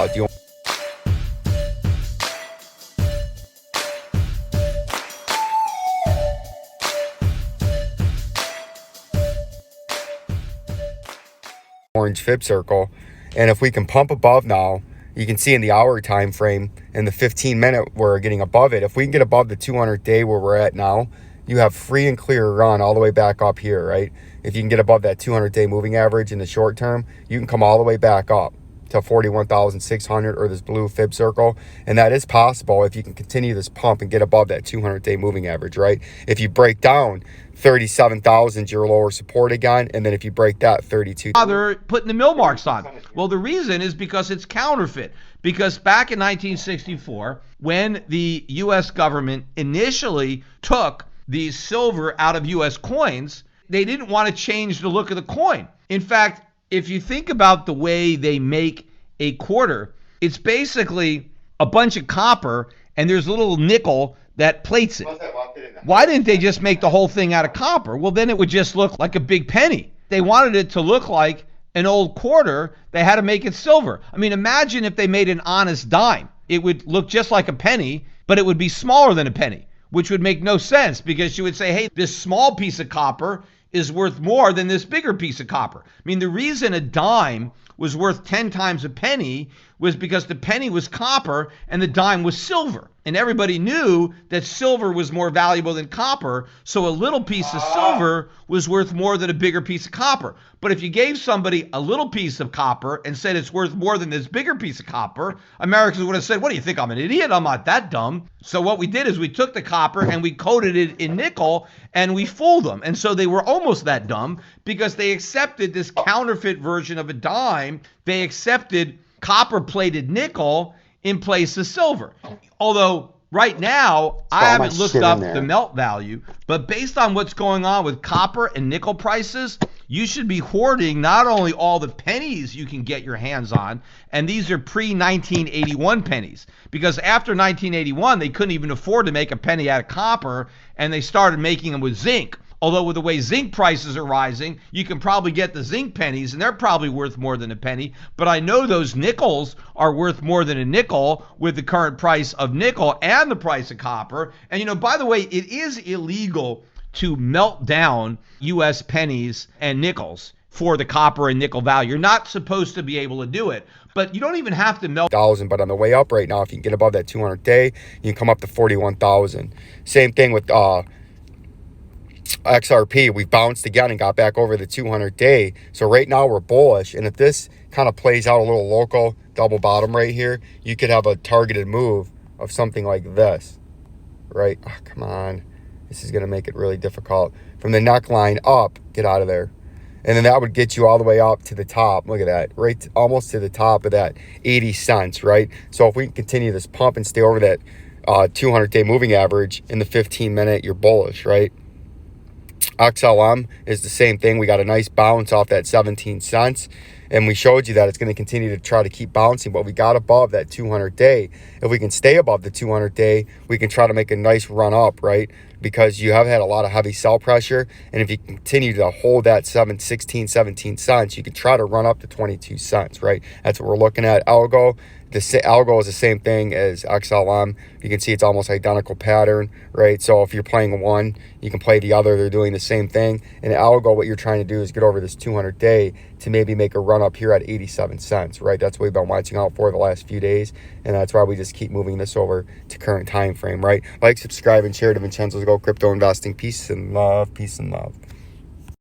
do you orange fib circle? And if we can pump above now, you can see in the hour time frame, in the 15-minute, we're getting above it. If we can get above the 200-day where we're at now, you have free and clear run all the way back up here, right? If you can get above that 200-day moving average in the short term, you can come all the way back up to 41,600 or this blue fib circle. And that is possible if you can continue this pump and get above that 200-day moving average, right? If you break down 37,000 your lower support again, and then if you break that 32, they're putting the mill marks on. Well, the reason is because it's counterfeit. Because back in 1964, when the U.S. government initially took the silver out of U.S. coins, they didn't want to change the look of the coin. In fact, if you think about the way they make a quarter, it's basically a bunch of copper and there's a little nickel that plates it. Why didn't they just make the whole thing out of copper? Well, then it would just look like a big penny. They wanted it to look like an old quarter. They had to make it silver. I mean, imagine if they made an honest dime. It would look just like a penny, but it would be smaller than a penny, which would make no sense because you would say, hey, this small piece of copper is worth more than this bigger piece of copper. I mean, the reason a dime was worth 10 times a penny was because the penny was copper and the dime was silver. And everybody knew that silver was more valuable than copper, so a little piece of silver was worth more than a bigger piece of copper. But if you gave somebody a little piece of copper and said it's worth more than this bigger piece of copper, Americans would have said, what do you think, I'm an idiot? I'm not that dumb. So what we did is we took the copper and we coated it in nickel and we fooled them. And so they were almost that dumb because they accepted this counterfeit version of a dime. They accepted copper-plated nickel in place of silver. Although right now, I haven't looked up the melt value, but based on what's going on with copper and nickel prices, you should be hoarding not only all the pennies you can get your hands on, and these are pre-1981 pennies, because after 1981, they couldn't even afford to make a penny out of copper, and they started making them with zinc. Although with the way zinc prices are rising, you can probably get the zinc pennies, and they're probably worth more than a penny. But I know those nickels are worth more than a nickel with the current price of nickel and the price of copper. And, you know, by the way, it is illegal to melt down U.S. pennies and nickels for the copper and nickel value. You're not supposed to be able to do it. But you don't even have to melt. But on the way up right now, if you can get above that 200-day, you can come up to 41,000. Same thing with XRP. We bounced again and got back over the 200-day. So right now we're bullish. And if this kind of plays out a little local double bottom right here, you could have a targeted move of something like this, right? Oh, come on. This is going to make it really difficult. From the neckline up, get out of there. And then that would get you all the way up to the top. Look at that, right? Almost to the top of that 80 cents, right? So if we can continue this pump and stay over that 200-day moving average in the 15-minute, you're bullish, right? XLM is the same thing. We got a nice bounce off that 17 cents. And we showed you that it's going to continue to try to keep bouncing, but we got above that 200-day. If we can stay above the 200-day, we can try to make a nice run up, right? Because you have had a lot of heavy sell pressure. And if you continue to hold that 17 cents, you can try to run up to 22 cents, right? That's what we're looking at. Algo is the same thing as XLM. You can see it's almost identical pattern, right? So if you're playing one, you can play the other. They're doing the same thing. And algo, what you're trying to do is get over this 200-day to maybe make a run up here at 87 cents, right? That's what we've been watching out for the last few days. And that's why we just keep moving this over to current time frame, right? Like, subscribe, and share to Vincenzo's Go Crypto Investing. Peace and love. Peace and love.